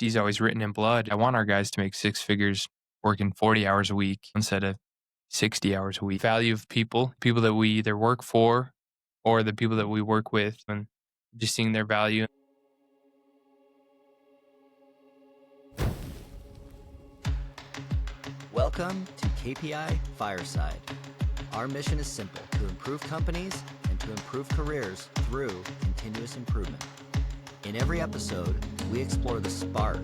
safety is always written in blood. I want our guys to make six figures working 40 hours a week instead of 60 hours a week. Value of people that we either work for or the people that we work with, and just seeing their value. Welcome to KPI Fireside. Our mission is simple: to improve companies and to improve careers through continuous improvement. In every episode, we explore the spark,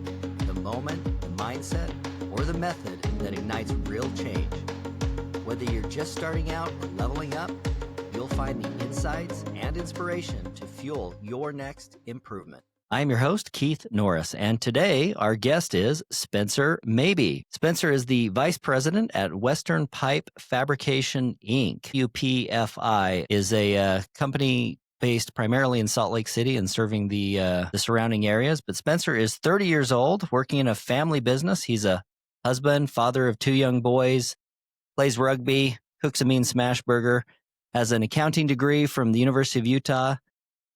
the moment, the mindset, or the method that ignites real change. Whether you're just starting out or leveling up, you'll find the insights and inspiration to fuel your next improvement. I'm your host, Keith Norris, and today our guest is Spencer Maybee. Spencer is the Vice President at Western Pipe Fabrication, Inc. UPFI is a company based primarily in Salt Lake City and serving the surrounding areas. But Spencer is 30 years old, working in a family business. He's a husband, father of two young boys, plays rugby, cooks a mean smash burger, has an accounting degree from the University of Utah,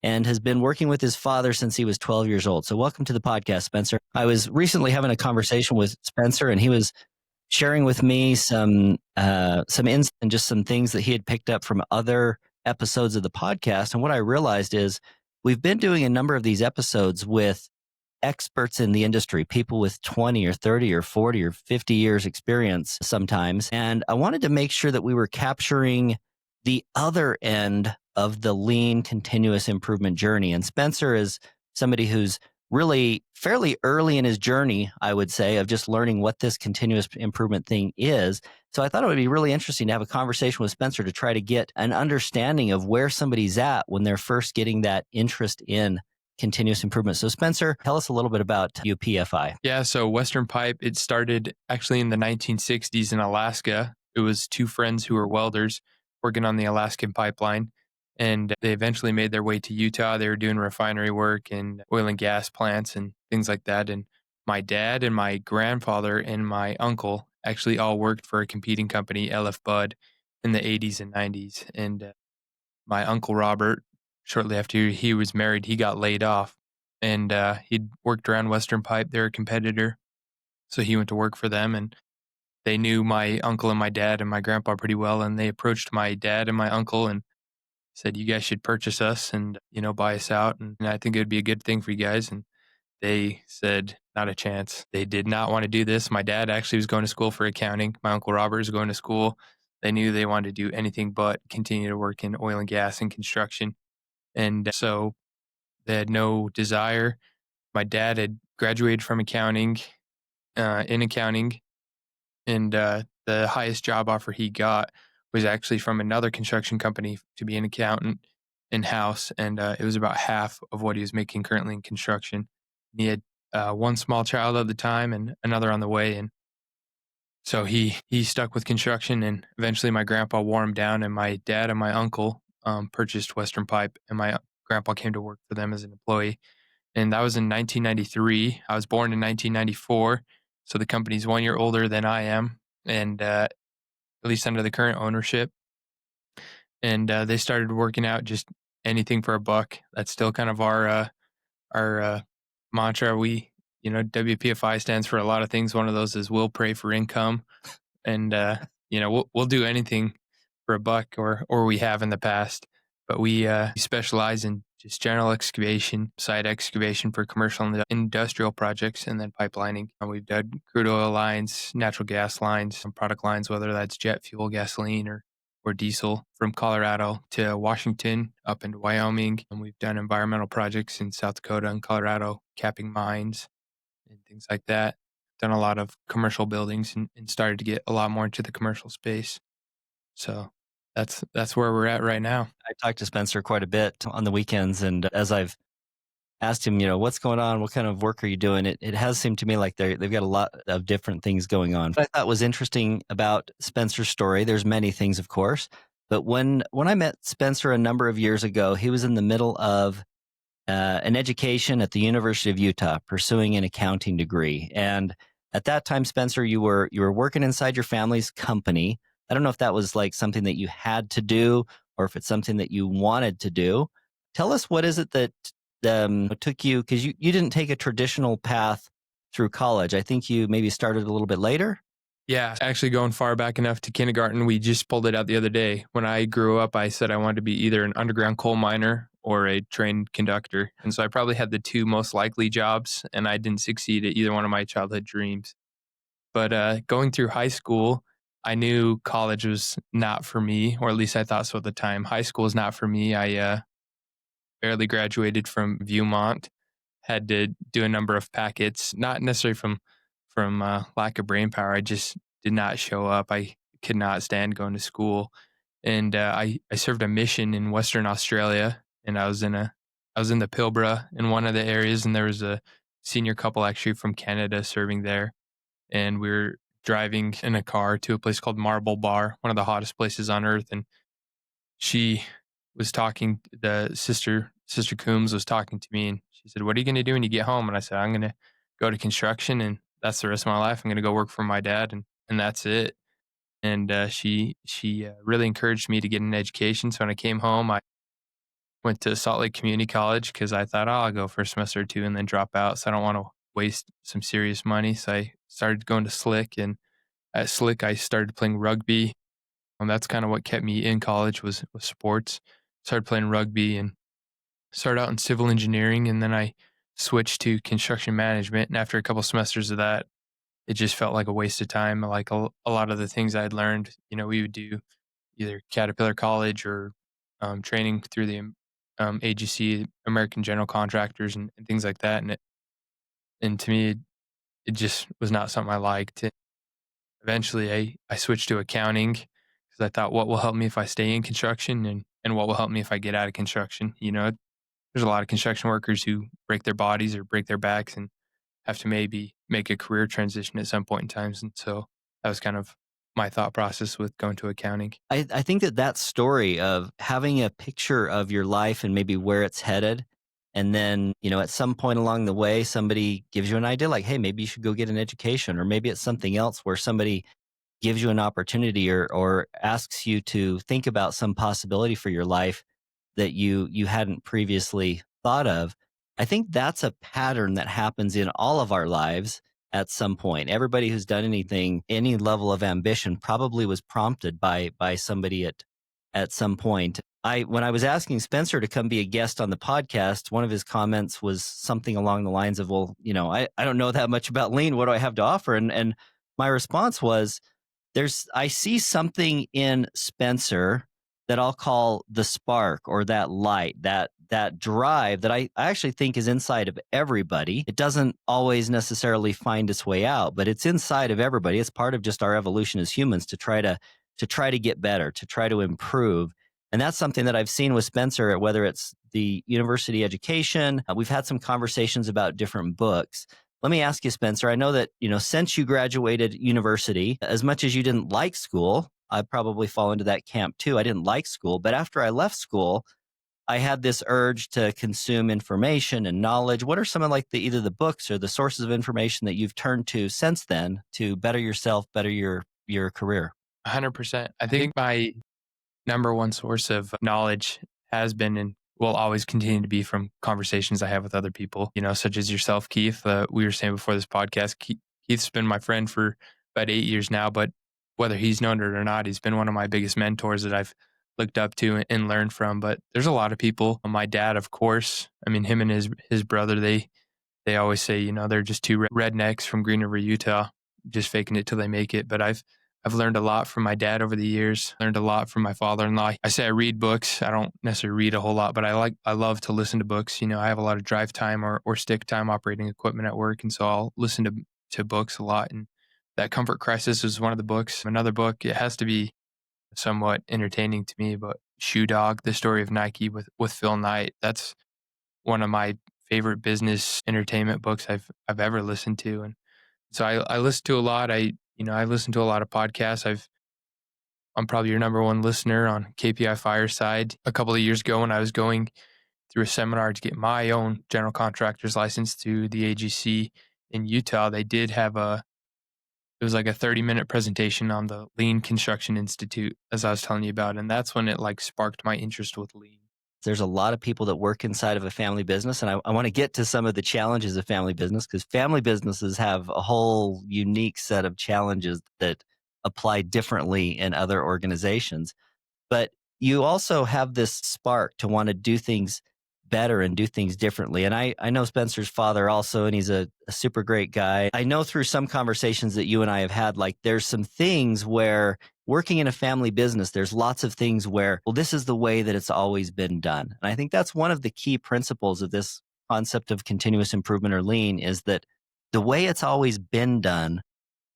and has been working with his father since he was 12 years old. So welcome to the podcast, Spencer. I was recently having a conversation with Spencer, and he was sharing with me some insights and just some things that he had picked up from other episodes of the podcast. And what I realized is we've been doing a number of these episodes with experts in the industry, people with 20 or 30 or 40 or 50 years experience sometimes. And I wanted to make sure that we were capturing the other end of the lean continuous improvement journey. And Spencer is somebody who's really fairly early in his journey, I would say, of just learning what this continuous improvement thing is. So I thought it would be really interesting to have a conversation with Spencer to try to get an understanding of where somebody's at when they're first getting that interest in continuous improvement. So Spencer, tell us a little bit about UPFI. Yeah, so Western Pipe, it started actually in the 1960s in Alaska. It was two friends who were welders working on the Alaskan pipeline. And they eventually made their way to Utah. They were doing refinery work and oil and gas plants and things like that. And my dad and my grandfather and my uncle actually all worked for a competing company, LF Bud, in the 80s and 90s. And my uncle Robert, shortly after he was married, he got laid off. And he'd worked around Western Pipe. They're a competitor. So he went to work for them. And they knew my uncle and my dad and my grandpa pretty well. And they approached my dad and my uncle and said, you guys should purchase us and, buy us out. And I think it would be a good thing for you guys. And they said, not a chance. They did not want to do this. My dad actually was going to school for accounting. My uncle Robert was going to school. They knew they wanted to do anything but continue to work in oil and gas and construction. And so they had no desire. My dad had graduated from accounting, in accounting. And the highest job offer he got was actually from another construction company to be an accountant in-house. And it was about half of what he was making currently in construction. He had one small child at the time and another on the way. And so he stuck with construction, and eventually my grandpa wore him down, and my dad and my uncle purchased Western Pipe, and my grandpa came to work for them as an employee. And that was in 1993. I was born in 1994. So the company's 1 year older than I am. And at least under the current ownership. And they started working out just anything for a buck. That's still kind of our mantra. WPFI stands for a lot of things. One of those is we'll pray for income. And, we'll do anything for a buck, or we have in the past. But we specialize in just general excavation, site excavation for commercial and industrial projects, and then pipelining. We've done crude oil lines, natural gas lines, some product lines, whether that's jet fuel, gasoline, or diesel, from Colorado to Washington, up into Wyoming. And we've done environmental projects in South Dakota and Colorado, capping mines and things like that. Done a lot of commercial buildings and started to get a lot more into the commercial space. So that's where we're at right now. I talked to Spencer quite a bit on the weekends, and as I've asked him, what's going on? What kind of work are you doing? It has seemed to me like they've got a lot of different things going on. What I thought was interesting about Spencer's story, there's many things, of course, but when I met Spencer a number of years ago, he was in the middle of an education at the University of Utah, pursuing an accounting degree. And at that time, Spencer, you were working inside your family's company. I don't know if that was like something that you had to do or if it's something that you wanted to do. Tell us, what is it that took you, because you didn't take a traditional path through college. I think you maybe started a little bit later. Yeah, actually going far back enough to kindergarten, we just pulled it out the other day. When I grew up, I said I wanted to be either an underground coal miner or a trained conductor. And so I probably had the two most likely jobs, and I didn't succeed at either one of my childhood dreams. But going through high school, I knew college was not for me, or at least I thought so at the time. High school is not for me. I barely graduated from Viewmont, had to do a number of packets, not necessarily from lack of brain power. I just did not show up. I could not stand going to school, and I served a mission in Western Australia, and I was in the Pilbara in one of the areas, and there was a senior couple actually from Canada serving there, and we were driving in a car to a place called Marble Bar, one of the hottest places on earth, and she was talking the sister Coombs was talking to me, and she said, "What are you gonna do when you get home?" And I said, "I'm gonna go to construction, and that's the rest of my life. I'm gonna go work for my dad, and that's it." And she really encouraged me to get an education. So when I came home, I went to Salt Lake Community College because I thought, "Oh, I'll go for a semester or two and then drop out. So I don't want to waste some serious money." So I started going to Slick, and at Slick, I started playing rugby. And that's kind of what kept me in college was sports. Started playing rugby and started out in civil engineering, and then I switched to construction management. And after a couple semesters of that, it just felt like a waste of time. Like a lot of the things I had learned, we would do either Caterpillar College or training through the AGC, American General Contractors, and things like that. And to me, it just was not something I liked. Eventually, I switched to accounting because I thought, what will help me if I stay in construction, and what will help me if I get out of construction? There's a lot of construction workers who break their bodies or break their backs and have to maybe make a career transition at some point in times. And so that was kind of my thought process with going to accounting. I think that story of having a picture of your life and maybe where it's headed, and then, at some point along the way, somebody gives you an idea like, hey, maybe you should go get an education, or maybe it's something else where somebody gives you an opportunity or asks you to think about some possibility for your life that you hadn't previously thought of. I think that's a pattern that happens in all of our lives at some point. Everybody who's done anything, any level of ambition, probably was prompted by somebody at some point. When I was asking Spencer to come be a guest on the podcast, one of his comments was something along the lines of, well, I don't know that much about lean. What do I have to offer? And my response was, I see something in Spencer that I'll call the spark, or that light, that drive that I actually think is inside of everybody. It doesn't always necessarily find its way out, but it's inside of everybody. It's part of just our evolution as humans to try to get better, to try to improve. And that's something that I've seen with Spencer, whether it's the university education. We've had some conversations about different books. Let me ask you, Spencer, I know that, since you graduated university, as much as you didn't like school, I probably fall into that camp too. I didn't like school, but after I left school, I had this urge to consume information and knowledge. What are some of either the books or the sources of information that you've turned to since then to better yourself, better your career? 100%. I think my number one source of knowledge has been and will always continue to be from conversations I have with other people, such as yourself, Keith. We were saying before this podcast, Keith's been my friend for about 8 years now, but whether he's known it or not, he's been one of my biggest mentors that I've looked up to and learned from. But there's a lot of people. My dad, of course, I mean, him and his brother, they always say, they're just two rednecks from Green River, Utah, just faking it till they make it. But I've learned a lot from my dad over the years, learned a lot from my father-in-law. I say I read books. I don't necessarily read a whole lot, but I love to listen to books. I have a lot of drive time or stick time operating equipment at work. And so I'll listen to books a lot. And that Comfort Crisis is one of the books. Another book, it has to be somewhat entertaining to me, but Shoe Dog, the story of Nike with Phil Knight. That's one of my favorite business entertainment books I've ever listened to. And so I listen to a lot. I listen to a lot of podcasts. I'm probably your number one listener on KPI Fireside. A couple of years ago when I was going through a seminar to get my own general contractor's license through the AGC in Utah, they did have it was like a 30-minute presentation on the Lean Construction Institute, as I was telling you about. And that's when it sparked my interest with lean. There's a lot of people that work inside of a family business, and I want to get to some of the challenges of family business because family businesses have a whole unique set of challenges that apply differently in other organizations. But you also have this spark to want to do things better and do things differently. And I know Spencer's father also, and he's a super great guy. I know through some conversations that you and I have had, like there's some things where working in a family business, there's lots of things where, well, this is the way that it's always been done. And I think that's one of the key principles of this concept of continuous improvement or lean is that the way it's always been done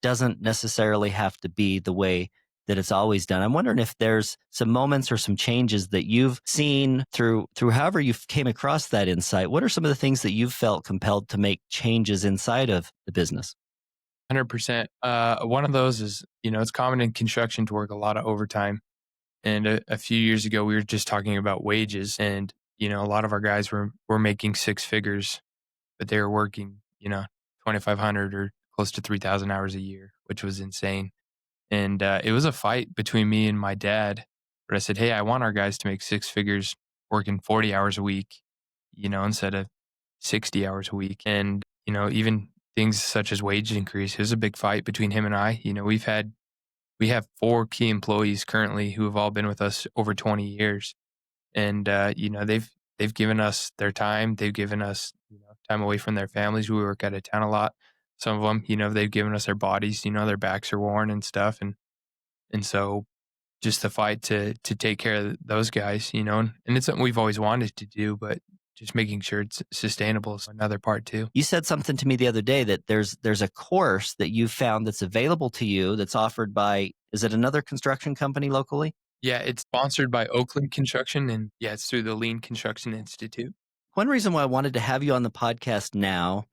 doesn't necessarily have to be the way that it's always done. I'm wondering if there's some moments or some changes that you've seen through however you came across that insight. What are some of the things that you've felt compelled to make changes inside of the business? 100%. One of those is, it's common in construction to work a lot of overtime. And a few years ago, we were just talking about wages, and a lot of our guys were making six figures, but they were working 2,500 or close to 3,000 hours a year, which was insane. And it was a fight between me and my dad. But I said, hey, I want our guys to make six figures working 40 hours a week, instead of 60 hours a week. And, even things such as wage increase, it was a big fight between him and I. We have four key employees currently who have all been with us over 20 years. And, they've given us their time. They've given us, time away from their families. We work out of town a lot. Some of them, they've given us their bodies, their backs are worn and stuff. And so just the fight to take care of those guys, and it's something we've always wanted to do, but just making sure it's sustainable is another part too. You said something to me the other day that there's a course that you found that's available to you that's offered by, is it another construction company locally? Yeah, it's sponsored by Oakland Construction, and yeah, it's through the Lean Construction Institute. One reason why I wanted to have you on the podcast now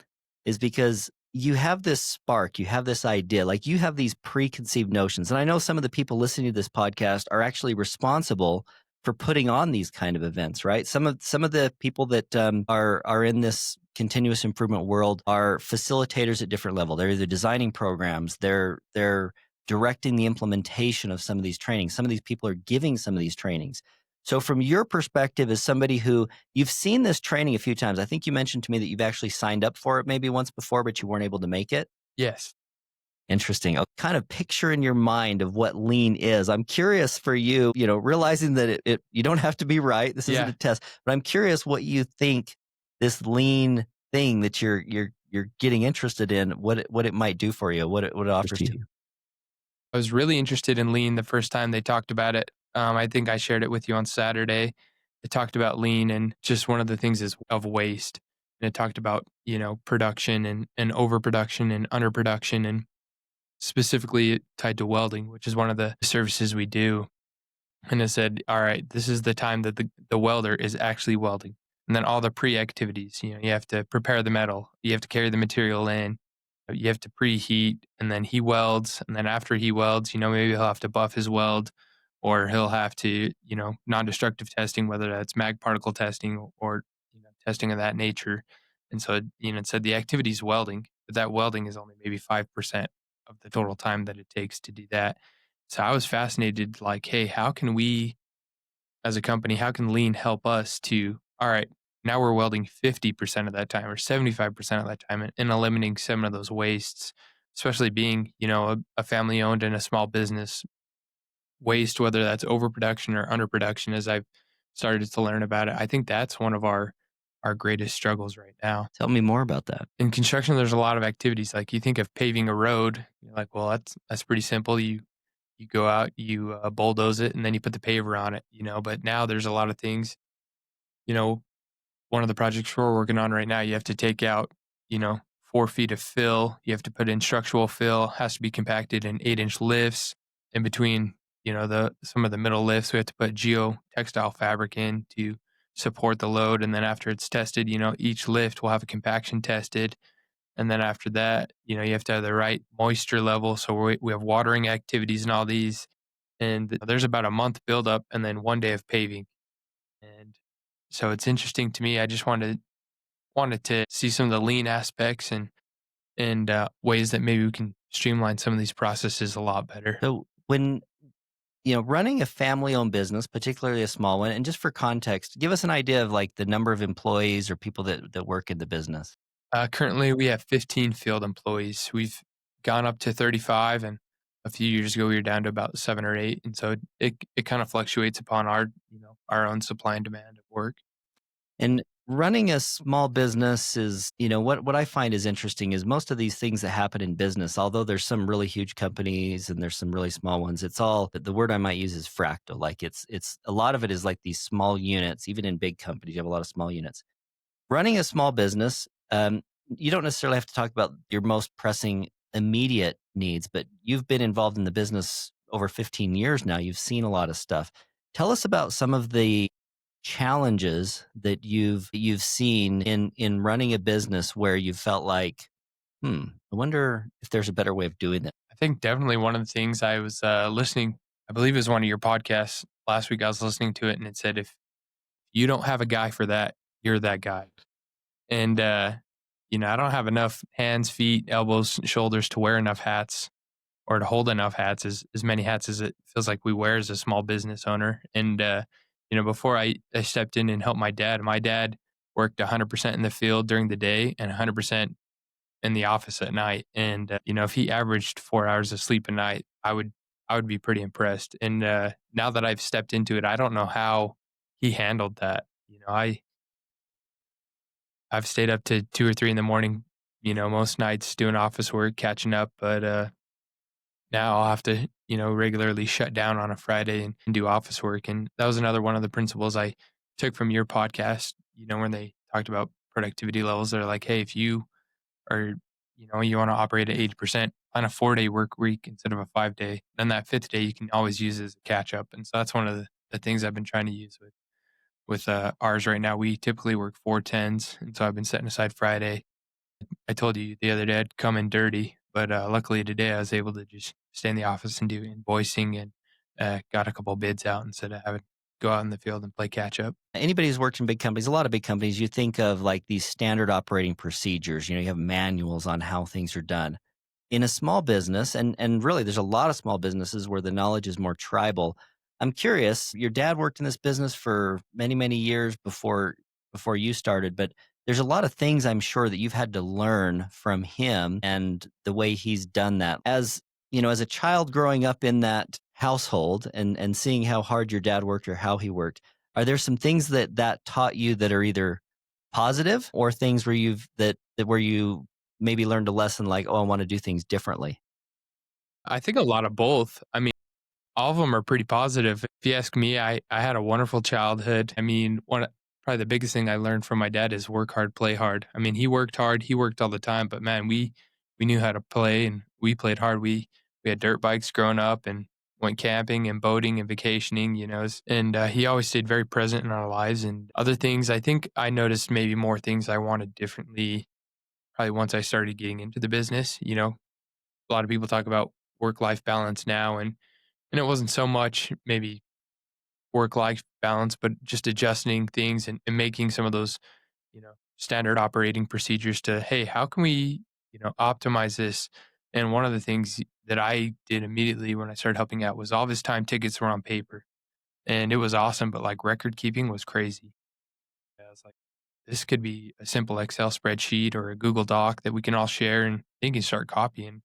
is because you have this spark, you have this idea, like you have these preconceived notions. And I know some of the people listening to this podcast are actually responsible for putting on these kind of events, right? Some of the people that are in this continuous improvement world are facilitators at different level. They're either designing programs, they're directing the implementation of some of these trainings. Some of these people are giving some of these trainings. So from your perspective as somebody who you've seen this training a few times, I think you mentioned to me that you've actually signed up for it maybe once before, but you weren't able to make it. Yes. Interesting. A kind of picture in your mind of what lean is. I'm curious for you, realizing that it you don't have to be right. This isn't Yeah. a test, but I'm curious what you think this lean thing that you're getting interested in, what it might do for you, what it offers to you. I was really interested in lean the first time they talked about it. I think I shared it with you on Saturday. It talked about lean, and just one of the things is of waste. And it talked about, production and overproduction and underproduction, and specifically tied to welding, which is one of the services we do. And it said, all right, this is the time that the welder is actually welding. And then all the pre activities, you have to prepare the metal, you have to carry the material in, you have to preheat, and then he welds. And then after he welds, maybe he'll have to buff his weld, or he'll have to, non destructive testing, whether that's mag particle testing or, testing of that nature. And so, it said the activity is welding, but that welding is only maybe 5% of the total time that it takes to do that. So I was fascinated, like, hey, how can we as a company, how can lean help us to, all right, now we're welding 50% of that time or 75% of that time and eliminating some of those wastes, especially being, a family owned and a small business waste, whether that's overproduction or underproduction, as I've started to learn about it. I think that's one of our greatest struggles right now. Tell me more about that. In construction, there's a lot of activities. Like you think of paving a road, you're like, well, that's pretty simple. You go out, you bulldoze it, and then you put the paver on it, But now there's a lot of things, you know, one of the projects we're working on right now, you have to take out, 4 feet of fill. You have to put in structural fill, has to be compacted in 8-inch lifts. In between, some of the middle lifts, we have to put geotextile fabric in to support the load. And then after it's tested, each lift will have a compaction tested. And then after that, you have to have the right moisture level. So we have watering activities and all these. And there's about a month buildup and then 1 day of paving. And so it's interesting to me. I just wanted to see some of the lean aspects and ways that maybe we can streamline some of these processes a lot better. So when Running a family-owned business, particularly a small one, and just for context, give us an idea of like the number of employees or people that work in the business. Currently, we have 15 field employees. We've gone up to 35, and a few years ago, we were down to about 7 or 8, and so it kinda fluctuates upon our own supply and demand of work. And running a small business is, what I find is interesting is most of these things that happen in business, although there's some really huge companies and there's some really small ones, it's all the word I might use is fractal. Like it's a lot of it is like these small units, even in big companies, you have a lot of small units. Running a small business, you don't necessarily have to talk about your most pressing immediate needs, but you've been involved in the business over 15 years now. You've seen a lot of stuff. Tell us about some of the challenges that you've seen in running a business where you felt like, I wonder if there's a better way of doing that. I think definitely one of the things I was, listening I believe it was one of your podcasts last week, I was listening to it, and it said, "If you don't have a guy for that, you're that guy." And, I don't have enough hands, feet, elbows, shoulders to wear enough hats or to hold enough hats, as many hats as it feels like we wear as a small business owner. And, before I stepped in and helped my dad worked 100% in the field during the day and 100% in the office at night. And, if he averaged 4 hours of sleep a night, I would be pretty impressed. And, now that I've stepped into it, I don't know how he handled that. I've stayed up to 2 or 3 in the morning, most nights doing office work, catching up, but, now I'll have to, regularly shut down on a Friday and do office work, and that was another one of the principles I took from your podcast, when they talked about productivity levels. They're like, "Hey, if you are you wanna operate at 80% on a 4-day work week instead of a 5-day, then that 5th day you can always use as a catch up," and so that's one of the things I've been trying to use with ours right now. We typically work 4 10s, and so I've been setting aside Friday. I told you the other day I'd come in dirty, but, luckily today I was able to just stay in the office and do invoicing and, got a couple bids out instead of having to go out in the field and play catch up. Anybody who's worked in big companies, a lot of big companies, you think of like these standard operating procedures. You have manuals on how things are done. In a small business, and really there's a lot of small businesses where the knowledge is more tribal. I'm curious, your dad worked in this business for many, many years before you started, but there's a lot of things I'm sure that you've had to learn from him and the way he's done that. As a child growing up in that household and seeing how hard your dad worked or how he worked, are there some things that taught you that are either positive or things where where you maybe learned a lesson like, "Oh, I wanna do things differently"? I think a lot of both. I mean, all of them are pretty positive. If you ask me, I had a wonderful childhood. I mean, probably the biggest thing I learned from my dad is work hard, play hard. I mean, he worked hard, he worked all the time, but man, we knew how to play and we played hard. We had dirt bikes growing up and went camping and boating and vacationing, and he always stayed very present in our lives. And other things, I think I noticed maybe more things I wanted differently probably once I started getting into the business. A lot of people talk about work life balance now, and it wasn't so much maybe work life balance, but just adjusting things and making some of those, standard operating procedures to, hey, how can we, optimize this? And one of the things that I did immediately when I started helping out was all of his time tickets were on paper and it was awesome, but like record keeping was crazy. I was like, this could be a simple Excel spreadsheet or a Google Doc that we can all share and they can start copying.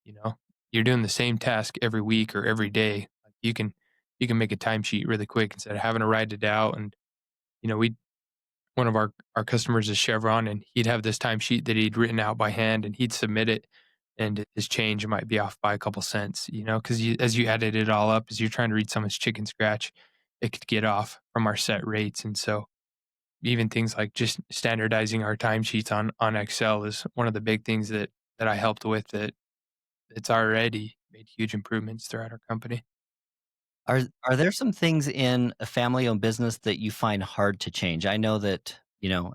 You know, you're doing the same task every week or every day. Like you can make a timesheet really quick instead of having to write it out. And we one of our customers is Chevron, and he'd have this timesheet that he'd written out by hand, and he'd submit it, and his change might be off by a couple cents. Because as you added it all up, as you're trying to read someone's chicken scratch, it could get off from our set rates, and so even things like just standardizing our timesheets on Excel is one of the big things that I helped with. It's already made huge improvements throughout our company. Are there some things in a family-owned business that you find hard to change? I know that,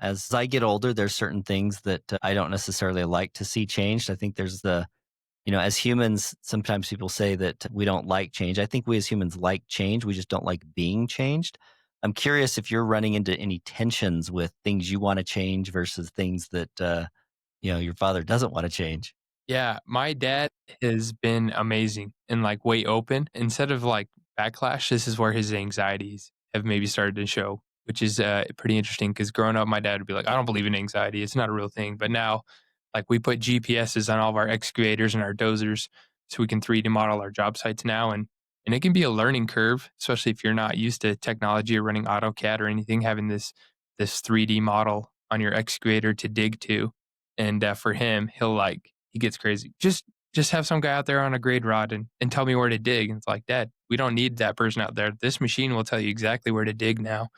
as I get older, there's certain things that I don't necessarily like to see changed. I think there's as humans, sometimes people say that we don't like change. I think we as humans like change. We just don't like being changed. I'm curious if you're running into any tensions with things you want to change versus things that, your father doesn't want to change. Yeah, my dad has been amazing and, like, way open. Instead of, like, backlash, this is where his anxieties have maybe started to show, which is pretty interesting because growing up, my dad would be like, I don't believe in anxiety. It's not a real thing. But now, like, we put GPSs on all of our excavators and our dozers so we can 3D model our job sites now. And it can be a learning curve, especially if you're not used to technology or running AutoCAD or anything, having this 3D model on your excavator to dig to. And for him, he gets crazy. Just have some guy out there on a grade rod and tell me where to dig. And it's like, Dad, we don't need that person out there. This machine will tell you exactly where to dig now.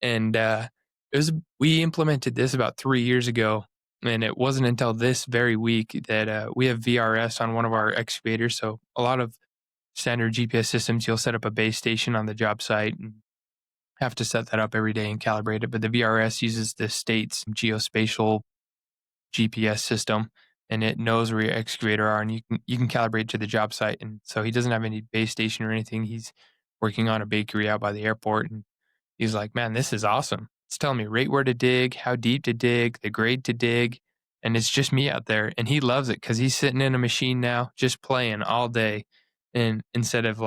And it was we implemented this about 3 years ago. And it wasn't until this very week that we have VRS on one of our excavators. So a lot of standard GPS systems, you'll set up a base station on the job site and have to set that up every day and calibrate it. But the VRS uses the state's geospatial GPS system, and it knows where your excavator are, and you can calibrate to the job site. And so he doesn't have any base station or anything. He's working on a bakery out by the airport, and he's like, "Man, this is awesome. It's telling me right where to dig, how deep to dig, the grade to dig, and it's just me out there." And he loves it because he's sitting in a machine now, just playing all day, and instead of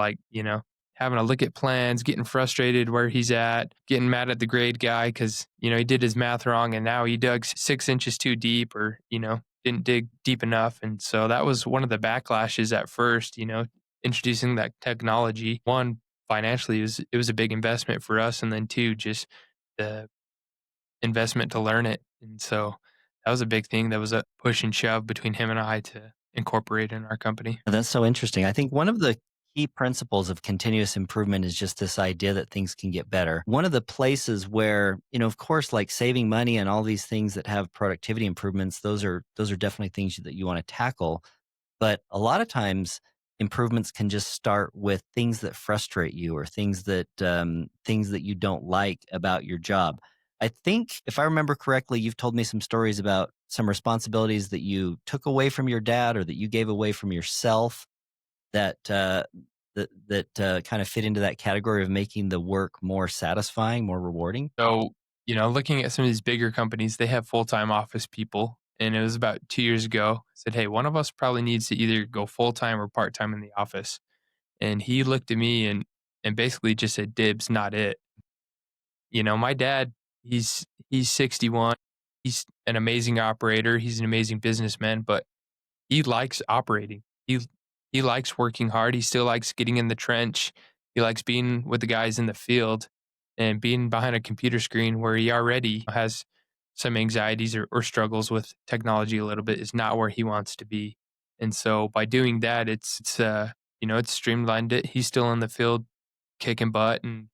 having to look at plans, getting frustrated where he's at, getting mad at the grade guy because he did his math wrong and now he dug 6 inches too deep or didn't dig deep enough. And so that was one of the backlashes at first. Introducing that technology. One, financially, it was a big investment for us, and then two, just the investment to learn it. And so that was a big thing. That was a push and shove between him and I to incorporate in our company. That's so interesting. I think one of the key principles of continuous improvement is just this idea that things can get better. One of the places where, of course, like saving money and all these things that have productivity improvements, those are definitely things that you want to tackle. But a lot of times improvements can just start with things that frustrate you or things that you don't like about your job. I think if I remember correctly, you've told me some stories about some responsibilities that you took away from your dad or that you gave away from yourself that kind of fit into that category of making the work more satisfying, more rewarding. So, looking at some of these bigger companies, they have full-time office people. And it was about 2 years ago. I said, hey, one of us probably needs to either go full-time or part-time in the office. And he looked at me and basically just said, dibs, not it. My dad, he's 61. He's an amazing operator. He's an amazing businessman, but he likes operating. He likes working hard. He still likes getting in the trench. He likes being with the guys in the field and being behind a computer screen where he already has some anxieties or struggles with technology a little bit is not where he wants to be. And so by doing that, it's streamlined it. He's still in the field kicking butt and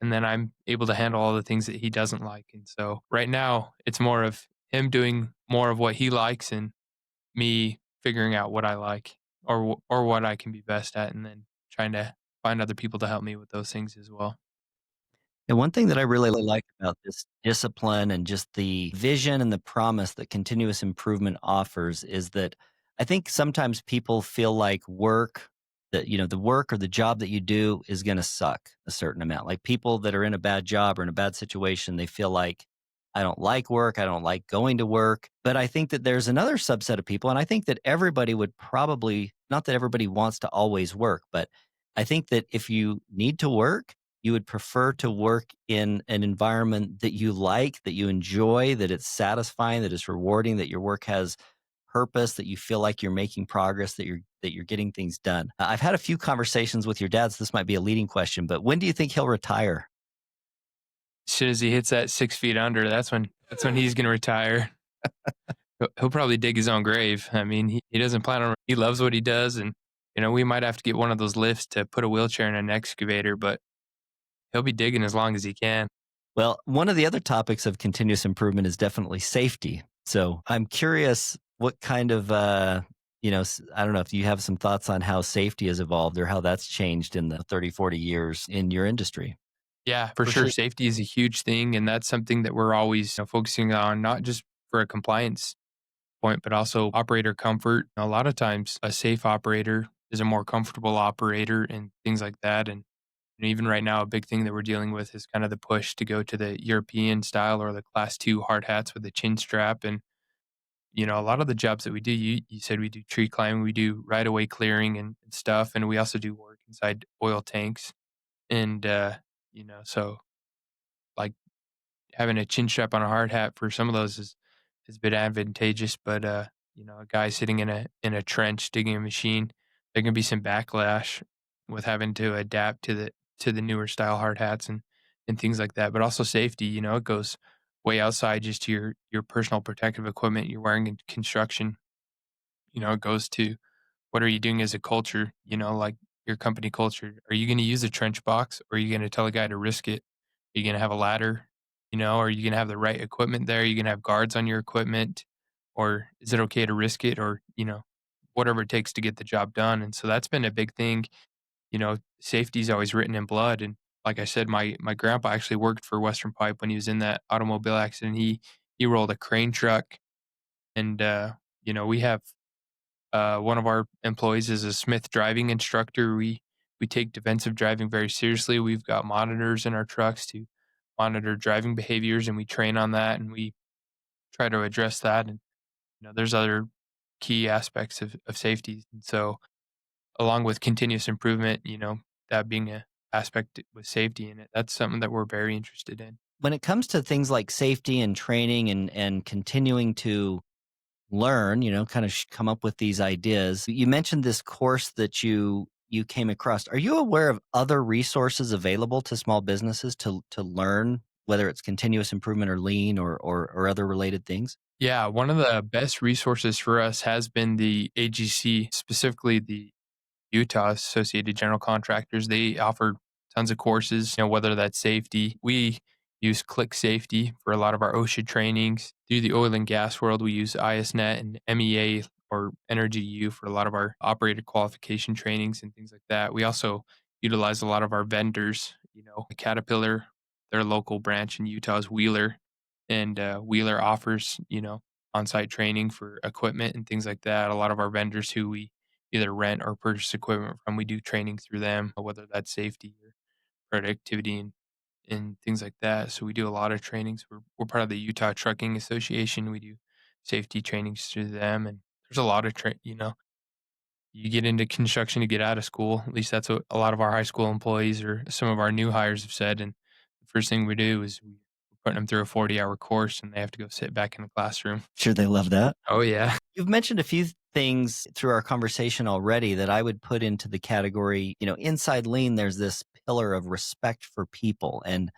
then I'm able to handle all the things that he doesn't like. And so right now it's more of him doing more of what he likes and me figuring out what I like or what I can be best at, and then trying to find other people to help me with those things as well. And one thing that I really like about this discipline and just the vision and the promise that continuous improvement offers is that I think sometimes people feel like the work or the job that you do is going to suck a certain amount. Like people that are in a bad job or in a bad situation, they feel like, I don't like work. I don't like going to work. But I think that there's another subset of people, and I think that everybody would probably, not that everybody wants to always work, but I think that if you need to work, you would prefer to work in an environment that you like, that you enjoy, that it's satisfying, that it's rewarding, that your work has purpose, that you feel like you're making progress, that you're getting things done. I've had a few conversations with your dad, so this might be a leading question, but when do you think he'll retire? As soon as he hits that 6 feet under, that's when he's gonna retire. He'll probably dig his own grave. I mean, he doesn't plan on he loves what he does, and, we might have to get one of those lifts to put a wheelchair in an excavator, but he'll be digging as long as he can. Well, one of the other topics of continuous improvement is definitely safety. So I'm curious what kind of, I don't know if you have some thoughts on how safety has evolved or how that's changed in the 30, 40 years in your industry. Yeah, for sure. Safety is a huge thing, and that's something that we're always focusing on, not just for a compliance point, but also operator comfort. A lot of times, a safe operator is a more comfortable operator and things like that. And even right now, a big thing that we're dealing with is kind of the push to go to the European style or the class two hard hats with the chin strap. And a lot of the jobs that we do, you said we do tree climbing, we do right away clearing and stuff, and we also do work inside oil tanks. And, so like having a chin strap on a hard hat for some of those is a bit advantageous, but, a guy sitting in a trench digging a machine, there can be some backlash with having to adapt to the newer style hard hats and things like that, but also safety, it goes way outside just to your personal protective equipment you're wearing in construction. It goes to what are you doing as a culture, like your company culture. Are you gonna use a trench box or are you gonna tell a guy to risk it? Are you gonna have a ladder? Are you gonna have the right equipment there? Are you gonna have guards on your equipment? Or is it okay to risk it or, whatever it takes to get the job done? And so that's been a big thing. Safety is always written in blood. And like I said, my grandpa actually worked for Western Pipe when he was in that automobile accident. He rolled a crane truck and we have one of our employees is a Smith driving instructor. We take defensive driving very seriously. We've got monitors in our trucks to monitor driving behaviors, and we train on that, and we try to address that. And there's other key aspects of safety. And so, along with continuous improvement, that being a aspect with safety in it, that's something that we're very interested in. When it comes to things like safety and training and continuing to learn, kind of come up with these ideas. You mentioned this course that you came across. Are you aware of other resources available to small businesses to learn, whether it's continuous improvement or lean or other related things? Yeah, one of the best resources for us has been the AGC, specifically the Utah Associated General Contractors. They offer tons of courses, whether that's safety. We use Click Safety for a lot of our OSHA trainings. Through the oil and gas world, we use ISNet and MEA or Energy U for a lot of our operator qualification trainings and things like that. We also utilize a lot of our vendors, Caterpillar, their local branch in Utah is Wheeler, and Wheeler offers, on-site training for equipment and things like that. A lot of our vendors who we either rent or purchase equipment from. We do training through them, whether that's safety or productivity and things like that. So we do a lot of trainings. We're part of the Utah Trucking Association. We do safety trainings through them, and there's a lot of you get into construction to get out of school. At least that's what a lot of our high school employees or some of our new hires have said. And the first thing we do is we're putting them through a 40-hour course, and they have to go sit back in the classroom. Sure, they love that. Oh yeah. You've mentioned a few things through our conversation already that I would put into the category, inside lean, there's this pillar of respect for people and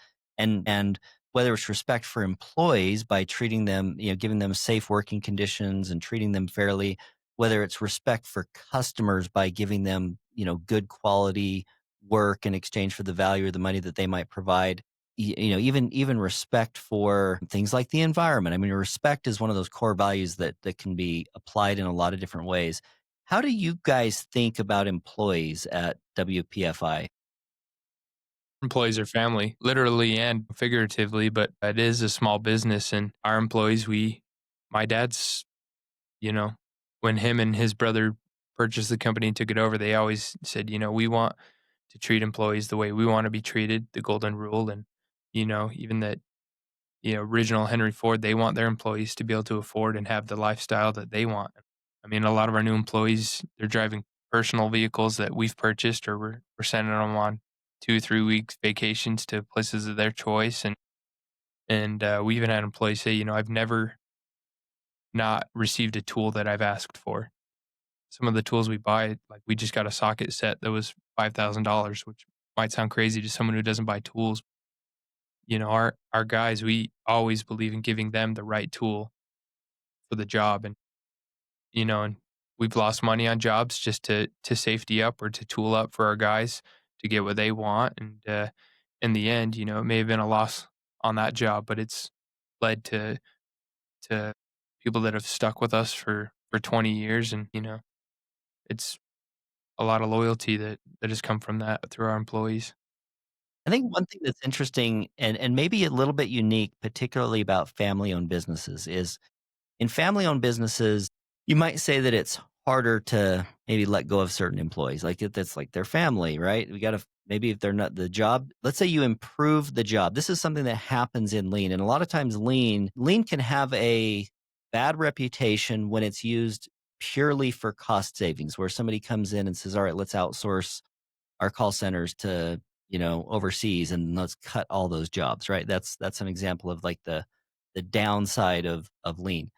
whether it's respect for employees by treating them, giving them safe working conditions and treating them fairly, whether it's respect for customers by giving them, good quality work in exchange for the value or the money that they might provide. Even respect for things like the environment. I mean, respect is one of those core values that can be applied in a lot of different ways. How do you guys think about employees at WPFI? Employees are family, literally and figuratively, but it is a small business and our employees, my dad's, you know, when him and his brother purchased the company and took it over, they always said, we want to treat employees the way we want to be treated, the golden rule. And, even that, original Henry Ford, they want their employees to be able to afford and have the lifestyle that they want. I mean, a lot of our new employees, they're driving personal vehicles that we've purchased or we're sending them on 2 3 weeks vacations to places of their choice. And we even had employees say, I've never not received a tool that I've asked for. Some of the tools we buy, like we just got a socket set that was $5,000, which might sound crazy to someone who doesn't buy tools. Our guys, we always believe in giving them the right tool for the job. And we've lost money on jobs just to safety up or to tool up for our guys to get what they want. And in the end, it may have been a loss on that job, but it's led to people that have stuck with us for 20 years. And, it's a lot of loyalty that has come from that through our employees. I think one thing that's interesting and maybe a little bit unique, particularly about family-owned businesses, is in family-owned businesses, you might say that it's harder to maybe let go of certain employees. Like that's like their family, right? We got to maybe if they're not the job, let's say you improve the job. This is something that happens in lean. And a lot of times lean can have a bad reputation when it's used purely for cost savings, where somebody comes in and says, all right, let's outsource our call centers to, overseas, and let's cut all those jobs, right? That's an example of like the downside of lean.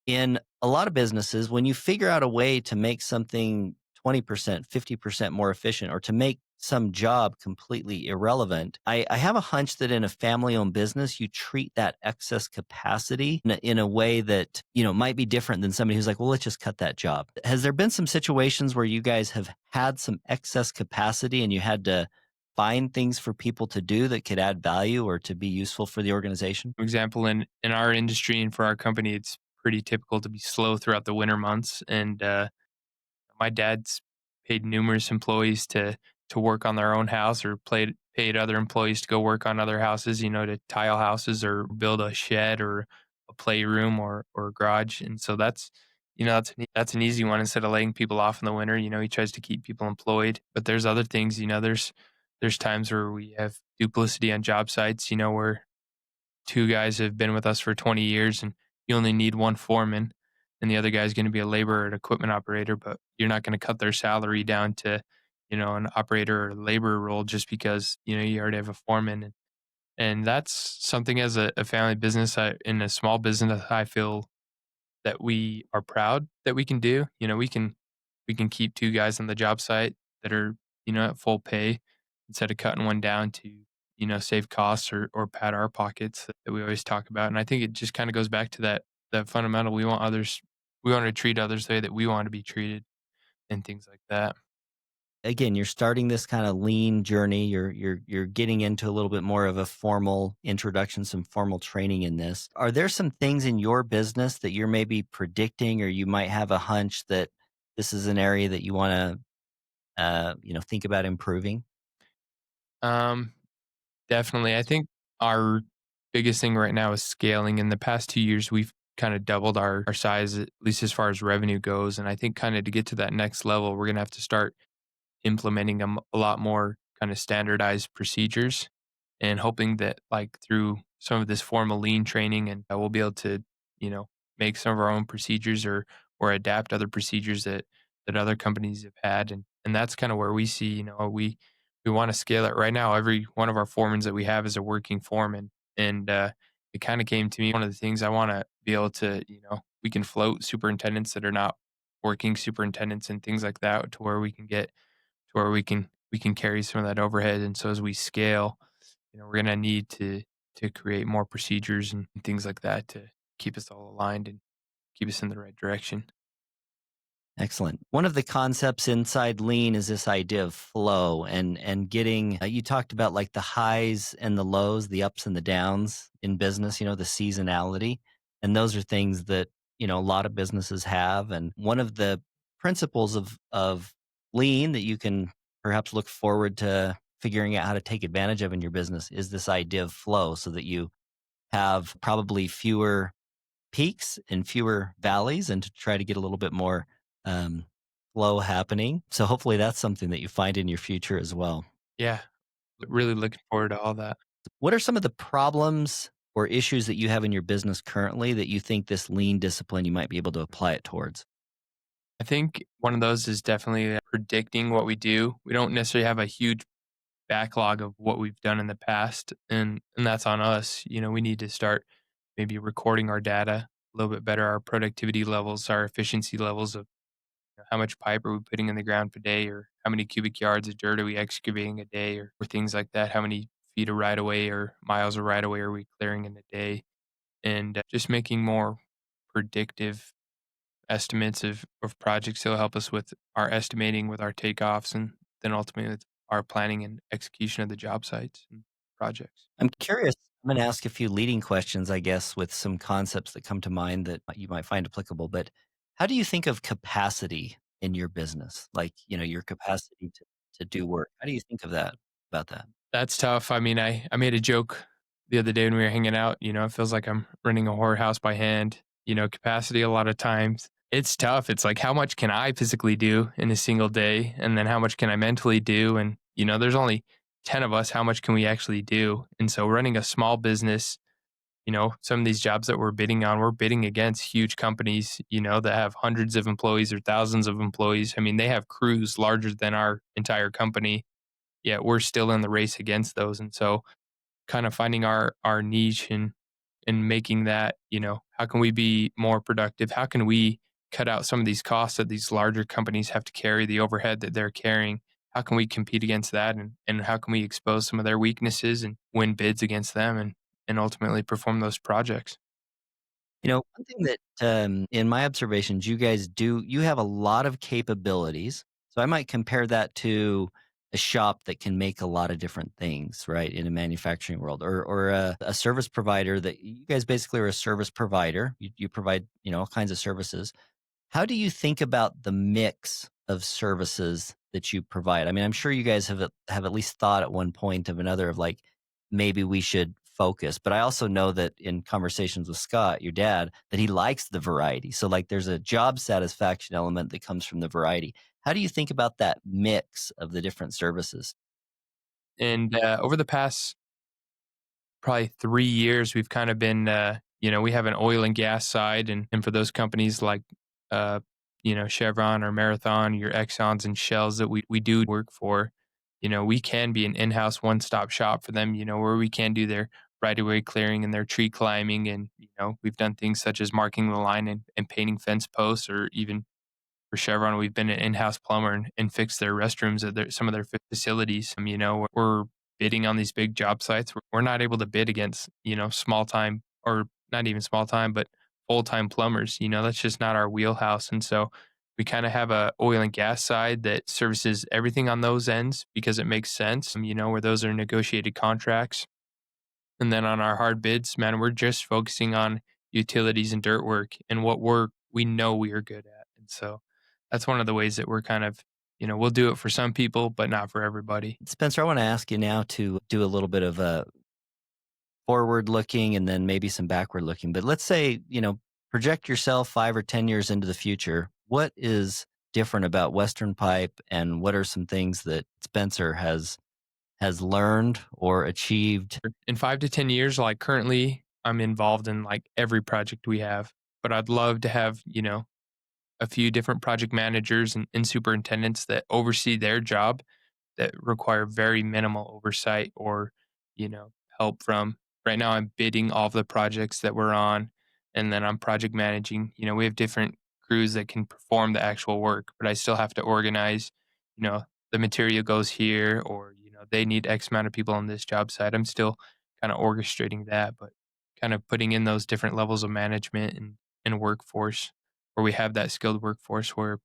In a lot of businesses, when you figure out a way to make something 20%, 50% more efficient, or to make some job completely irrelevant, I have a hunch that in a family owned business, you treat that excess capacity in a way that, might be different than somebody who's like, well, let's just cut that job. Has there been some situations where you guys have had some excess capacity and you had to find things for people to do that could add value or to be useful for the organization? For example, in our industry and for our company, it's pretty typical to be slow throughout the winter months. And my dad's paid numerous employees to work on their own house, or paid other employees to go work on other houses, to tile houses or build a shed or a playroom or a garage. And so that's an easy one. Instead of laying people off in the winter, he tries to keep people employed. But there's other things, there's times where we have duplicity on job sites, where two guys have been with us for 20 years and you only need one foreman, and the other guy's going to be a laborer and equipment operator, but you're not going to cut their salary down to, an operator or laborer role just because, you already have a foreman. And that's something as a family business, in a small business, I feel that we are proud that we can do. We can keep two guys on the job site that are, at full pay instead of cutting one down to, save costs or pad our pockets that we always talk about. And I think it just kind of goes back to that fundamental. We want to treat others the way that we want to be treated and things like that. Again, you're starting this kind of lean journey. You're getting into a little bit more of a formal introduction, some formal training in this. Are there some things in your business that you're maybe predicting, or you might have a hunch that this is an area that you want to, think about improving? Um, Definitely. I think our biggest thing right now is scaling. In the past 2 years, we've kind of doubled our size, at least as far as revenue goes. And I think kind of to get to that next level, we're going to have to start implementing a lot more kind of standardized procedures, and hoping that like through some of this formal lean training, and we'll be able to, make some of our own procedures, or adapt other procedures that other companies have had. And that's kind of where we see, we want to scale it. Right now, every one of our foremans that we have is a working foreman. And it kind of came to me, one of the things I want to be able to, we can float superintendents that are not working superintendents and things like that, to where we can get to where we can carry some of that overhead. And so as we scale, we're gonna need to create more procedures and things like that to keep us all aligned and keep us in the right direction. Excellent. One of the concepts inside lean is this idea of flow and getting you talked about like the highs and the lows, the ups and the downs in business, the seasonality. And those are things that, a lot of businesses have. And one of the principles of lean that you can perhaps look forward to figuring out how to take advantage of in your business is this idea of flow, so that you have probably fewer peaks and fewer valleys, and to try to get a little bit more um, flow happening. So hopefully that's something that you find in your future as well. Yeah, really looking forward to all that. What are some of the problems or issues that you have in your business currently that you think this lean discipline you might be able to apply it towards? I think one of those is definitely predicting what we do. We don't necessarily have a huge backlog of what we've done in the past, and that's on us. We need to start maybe recording our data a little bit better, our productivity levels, our efficiency levels of, how much pipe are we putting in the ground per day, or how many cubic yards of dirt are we excavating a day, or things like that. How many feet of right away or miles of right away are we clearing in a day, and just making more predictive estimates of projects that'll help us with our estimating, with our takeoffs, and then ultimately with our planning and execution of the job sites and projects. I'm curious. I'm going to ask a few leading questions, I guess, with some concepts that come to mind that you might find applicable. But how do you think of capacity in your business? Like, your capacity to do work. How do you think of that, about that? That's tough. I mean, I made a joke the other day when we were hanging out. It feels like I'm running a whorehouse by hand. Capacity a lot of times. It's tough. It's like, how much can I physically do in a single day? And then how much can I mentally do? And, there's only 10 of us. How much can we actually do? And so running a small business, some of these jobs that we're bidding against huge companies, that have hundreds of employees or thousands of employees. I mean, they have crews larger than our entire company. yet we're still in the race against those. And so kind of finding our niche and making that, how can we be more productive? How can we cut out some of these costs that these larger companies have to carry, the overhead that they're carrying? How can we compete against that? And how can we expose some of their weaknesses and win bids against them and ultimately perform those projects? One thing that, in my observations, you guys do, you have a lot of capabilities. So I might compare that to a shop that can make a lot of different things, right, in a manufacturing world, or a service provider that you guys basically are a service provider. You provide, all kinds of services. How do you think about the mix of services that you provide? I mean, I'm sure you guys have at least thought at one point of another of like, maybe we should focus. But I also know that in conversations with Scott, your dad, that he likes the variety. So like there's a job satisfaction element that comes from the variety. How do you think about that mix of the different services? And over the past probably 3 years, we've kind of been, we have an oil and gas side, and for those companies like, uh, Chevron or Marathon, your Exxons and Shells that we do work for, we can be an in-house one-stop shop for them, where we can do their right-of-way clearing and their tree climbing, and we've done things such as marking the line and painting fence posts, or even for Chevron, we've been an in-house plumber and fixed their restrooms at some of their facilities. We're bidding on these big job sites. We're not able to bid against, small time, or not even small time, but full time plumbers. That's just not our wheelhouse. And so we kind of have a oil and gas side that services everything on those ends because it makes sense. Where those are negotiated contracts. And then on our hard bids, man, we're just focusing on utilities and dirt work and what we know we are good at. And so that's one of the ways that we're kind of, we'll do it for some people, but not for everybody. Spencer, I want to ask you now to do a little bit of a forward looking and then maybe some backward looking. But let's say, project yourself 5 or 10 years into the future. What is different about Western Pipe, and what are some things that Spencer has learned or achieved? In 5 to 10 years, like currently, I'm involved in like every project we have, but I'd love to have, a few different project managers and superintendents that oversee their job that require very minimal oversight or, help from. Right now, I'm bidding all of the projects that we're on, and then I'm project managing. We have different crews that can perform the actual work, but I still have to organize, the material goes here, or, they need X amount of people on this job site. I'm still kind of orchestrating that, but kind of putting in those different levels of management and workforce where we have that skilled workforce where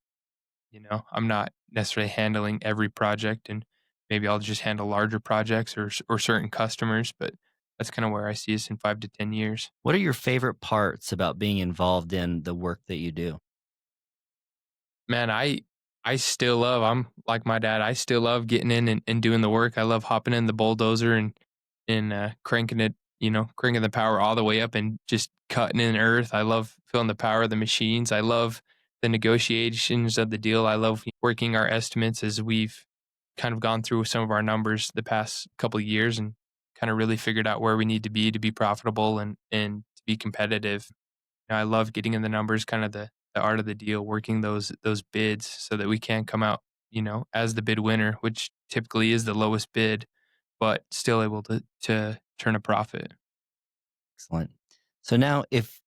I'm not necessarily handling every project, and maybe I'll just handle larger projects or certain customers, but that's kind of where I see us in 5 to 10 years. What are your favorite parts about being involved in the work that you do? Man, I still love I'm like my dad, I still love getting in and doing the work. I love hopping in the bulldozer and cranking it, cranking the power all the way up and just cutting in earth. I love feeling the power of the machines. I love the negotiations of the deal. I love working our estimates as we've kind of gone through some of our numbers the past couple of years and kind of really figured out where we need to be profitable and to be competitive. I love getting in the numbers, kind of the art of the deal, working those bids so that we can come out, as the bid winner, which typically is the lowest bid, but still able to turn a profit. Excellent. So now, if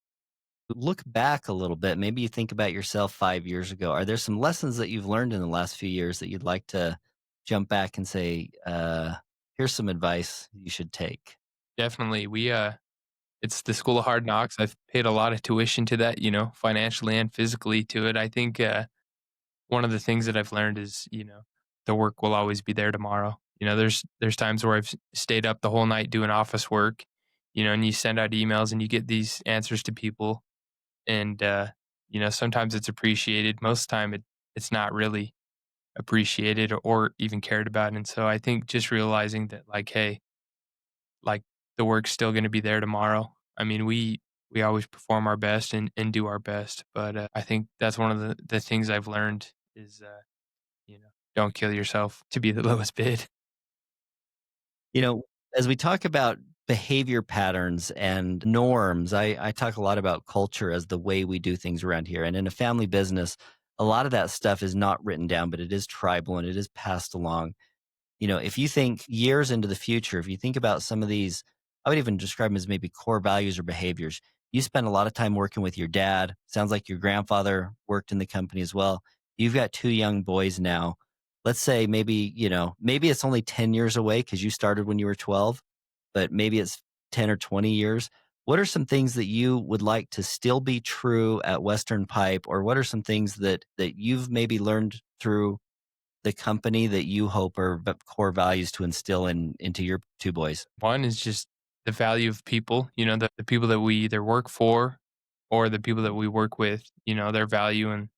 you look back a little bit, maybe you think about yourself 5 years ago. Are there some lessons that you've learned in the last few years that you'd like to jump back and say, here's some advice you should take? Definitely, it's the school of hard knocks. I've paid a lot of tuition to that, financially and physically to it. I think one of the things that I've learned is, the work will always be there tomorrow. There's times where I've stayed up the whole night doing office work, and you send out emails and you get these answers to people, and sometimes it's appreciated. Most of the time, it's not really appreciated or even cared about. And so I think just realizing that, like, hey, like the work's still going to be there tomorrow. I mean, we always perform our best and do our best, but I think that's one of the things I've learned is don't kill yourself to be the lowest bid. You know, as we talk about behavior patterns and norms, I talk a lot about culture as the way we do things around here. And in a family business, a lot of that stuff is not written down, but it is tribal and it is passed along. if you think years into the future, if you think about some of these, I would even describe them as maybe core values or behaviors. You spend a lot of time working with your dad. Sounds like your grandfather worked in the company as well. You've got two young boys now. Let's say maybe it's only 10 years away because you started when you were 12, but maybe it's 10 or 20 years. What are some things that you would like to still be true at Western Pipe, or what are some things that you've maybe learned through the company that you hope are core values to instill into your two boys? One is just the value of people, the people that we either work for or the people that we work with, their value and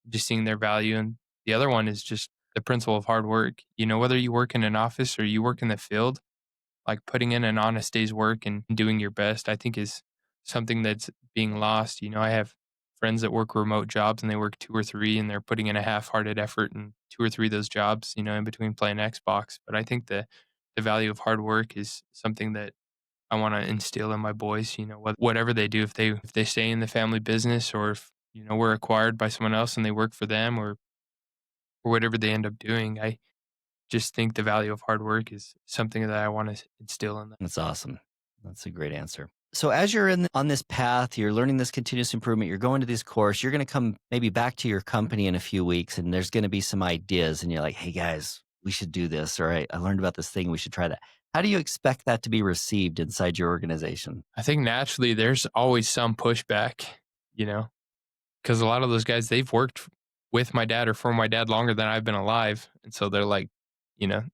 just seeing their value. And the other one is just the principle of hard work. Whether you work in an office or you work in the field, like putting in an honest day's work and doing your best, I think is something that's being lost. I have friends that work remote jobs and they work two or three and they're putting in a half-hearted effort in two or three of those jobs, in between playing Xbox. But I think the value of hard work is something that I want to instill in my boys, whatever they do, if they stay in the family business or if, we're acquired by someone else and they work for them or whatever they end up doing. I just think the value of hard work is something that I want to instill in them. That's awesome. That's a great answer. So as you're on this path, you're learning this continuous improvement, you're going to this course, you're going to come maybe back to your company in a few weeks and there's going to be some ideas and you're like, hey guys, we should do this. Or I learned about this thing, we should try that. How do you expect that to be received inside your organization? I think naturally there's always some pushback, you know, because a lot of those guys, they've worked with my dad or for my dad longer than I've been alive. And so they're like,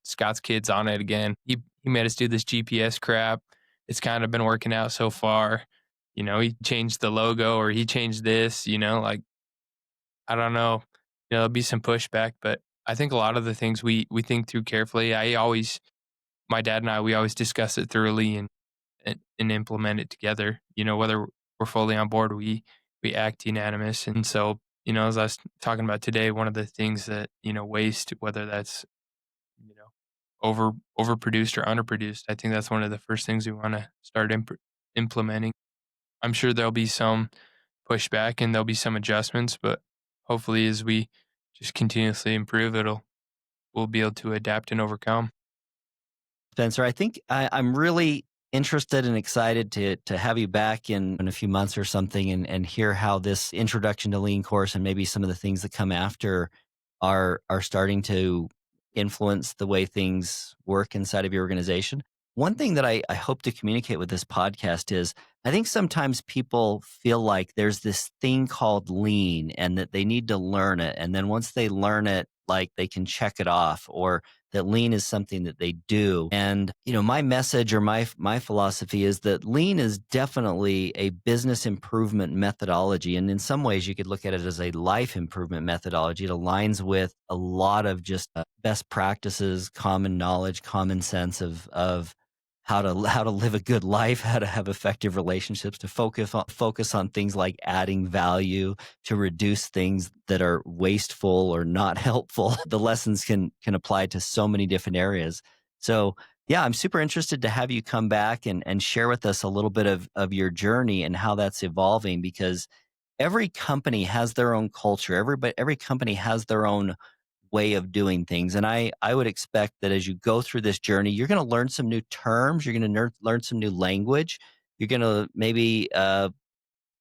Scott's kid's on it again. He made us do this GPS crap. It's kind of been working out so far. He changed the logo or he changed this, like, I don't know. There'll be some pushback, but I think a lot of the things we think through carefully. My dad and I, we always discuss it thoroughly and implement it together. Whether we're fully on board, we act unanimous. And so, as I was talking about today, one of the things that, waste, whether that's, overproduced or underproduced, I think that's one of the first things we want to start implementing. I'm sure there'll be some pushback and there'll be some adjustments, but hopefully as we just continuously improve, we'll be able to adapt and overcome. Spencer, I think I'm really interested and excited to have you back in a few months or something and hear how this introduction to lean course and maybe some of the things that come after are starting to influence the way things work inside of your organization. One thing that I hope to communicate with this podcast is I think sometimes people feel like there's this thing called lean and that they need to learn it. And then once they learn it, like they can check it off, or that lean is something that they do. And, my message or my philosophy is that lean is definitely a business improvement methodology. And in some ways you could look at it as a life improvement methodology. It aligns with a lot of just best practices, common knowledge, common sense of how to live a good life, how to have effective relationships, to focus on things like adding value, to reduce things that are wasteful or not helpful. The lessons can apply to so many different areas. So yeah, I'm super interested to have you come back and share with us a little bit of your journey and how that's evolving, because every company has their own culture. Every company has their own way of doing things. And I would expect that as you go through this journey, you're going to learn some new terms. You're going to learn some new language. You're going to maybe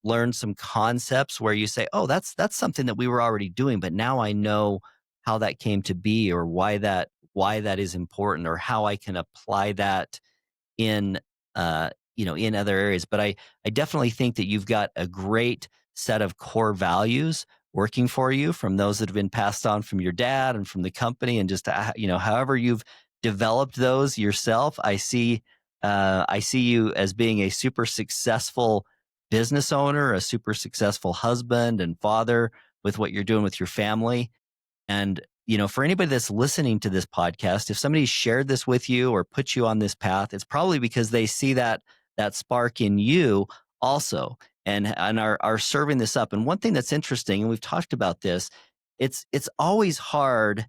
learn some concepts where you say, oh, that's something that we were already doing, but now I know how that came to be, or why that is important, or how I can apply that in in other areas. But I definitely think that you've got a great set of core values working for you from those that have been passed on from your dad and from the company, and just however you've developed those yourself. I see you as being a super successful business owner, a super successful husband and father with what you're doing with your family. And for anybody that's listening to this podcast, if somebody shared this with you or put you on this path, it's probably because they see that spark in you also, and are serving this up. And one thing that's interesting, and we've talked about this, it's always hard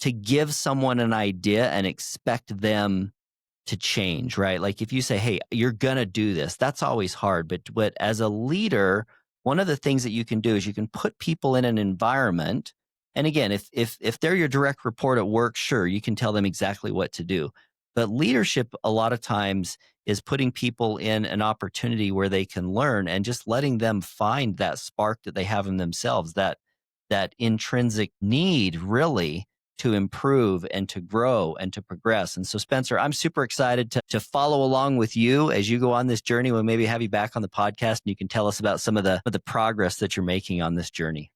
to give someone an idea and expect them to change, right? Like if you say, hey, you're going to do this, that's always hard. But as a leader, one of the things that you can do is you can put people in an environment And again, if they're your direct report at work, sure, you can tell them exactly what to do. But leadership a lot of times is putting people in an opportunity where they can learn and just letting them find that spark that they have in themselves, that intrinsic need really to improve and to grow and to progress. And so, Spencer, I'm super excited to follow along with you as you go on this journey. We'll maybe have you back on the podcast and you can tell us about some of the progress that you're making on this journey.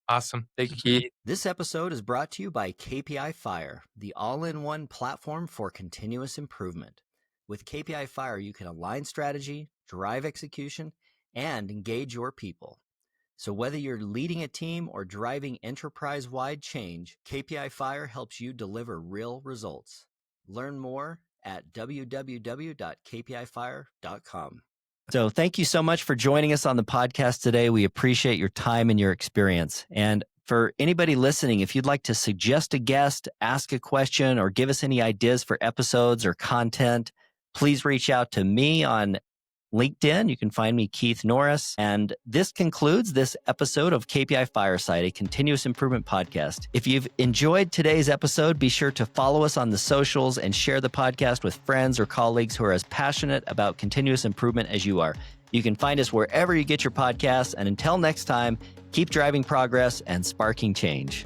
Awesome. Thank you, Keith. This episode is brought to you by KPI Fire, the all-in-one platform for continuous improvement. With KPI Fire, you can align strategy, drive execution, and engage your people. So whether you're leading a team or driving enterprise-wide change, KPI Fire helps you deliver real results. Learn more at www.kpifire.com. So thank you so much for joining us on the podcast today. We appreciate your time and your experience. And for anybody listening, if you'd like to suggest a guest, ask a question, or give us any ideas for episodes or content, please reach out to me on LinkedIn. You can find me, Keith Norris. And this concludes this episode of KPI Fireside, a continuous improvement podcast. If you've enjoyed today's episode, be sure to follow us on the socials and share the podcast with friends or colleagues who are as passionate about continuous improvement as you are. You can find us wherever you get your podcasts. And until next time, keep driving progress and sparking change.